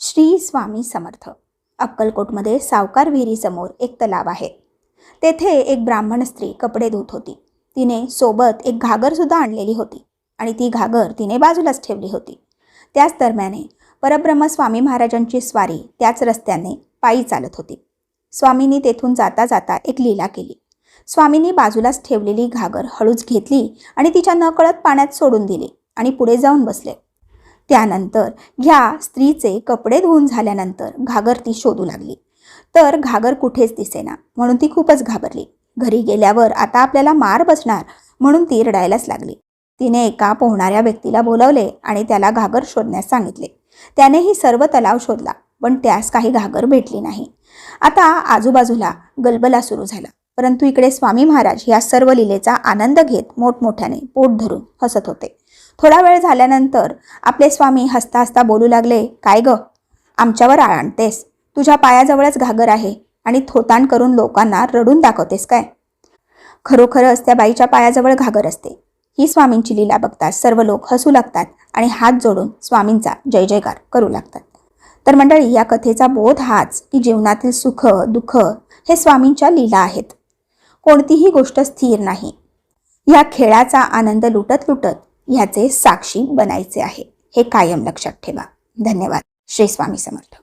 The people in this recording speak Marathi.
श्री स्वामी समर्थ. अक्कलकोटमध्ये सावकार विहिरीसमोर एक तलाव आहे. तेथे एक ब्राह्मण स्त्री कपडे धुत होती. तिने सोबत एक घागरसुद्धा आणलेली होती आणि ती घागर तिने बाजूलाच ठेवली होती. त्याच दरम्याने परब्रह्म स्वामी महाराजांची स्वारी त्याच रस्त्याने पायी चालत होती. स्वामींनी तेथून जाता जाता एक लीला केली. स्वामींनी बाजूलाच ठेवलेली घागर हळूच घेतली आणि तिच्या नकळत पाण्यात सोडून दिली आणि पुढे जाऊन बसले. त्यानंतर ह्या स्त्रीचे कपडे धुवून झाल्यानंतर घागर ती शोधू लागली, तर घागर कुठेच दिसेना. म्हणून ती खूपच घाबरली. घरी गेल्यावर आता आपल्याला मार बसणार म्हणून ती रडायलाच लागली. तिने एका पोहणाऱ्या व्यक्तीला बोलावले आणि त्याला घागर शोधण्यास सांगितले. त्यानेही सर्व तलाव शोधला, पण त्यास काही घागर भेटली नाही. आता आजूबाजूला गलबला सुरू झाला, परंतु इकडे स्वामी महाराज या सर्व लीलेचा आनंद घेत मोठमोठ्याने पोट धरून हसत होते. थोडा वेळ झाल्यानंतर आपले स्वामी हसता हसता बोलू लागले, काय ग, आमच्यावर आणतेस? तुझ्या पायाजवळच घागर आहे आणि थोतांड करून लोकांना रडून दाखवतेस काय? खरोखरच त्या बाईच्या पायाजवळ घागर असते. ही स्वामींची लीला बघतात सर्व लोक हसू लागतात आणि हात जोडून स्वामींचा जय जयकार करू लागतात. तर मंडळी, या कथेचा बोध हाच की जीवनातील सुख दुःख हे स्वामींच्या लीला आहेत. कोणतीही गोष्ट स्थिर नाही. या खेळाचा आनंद लुटत लुटत ह्याचे साक्षी बनायचे आहे, हे कायम लक्षात ठेवा. धन्यवाद. श्री स्वामी समर्थ.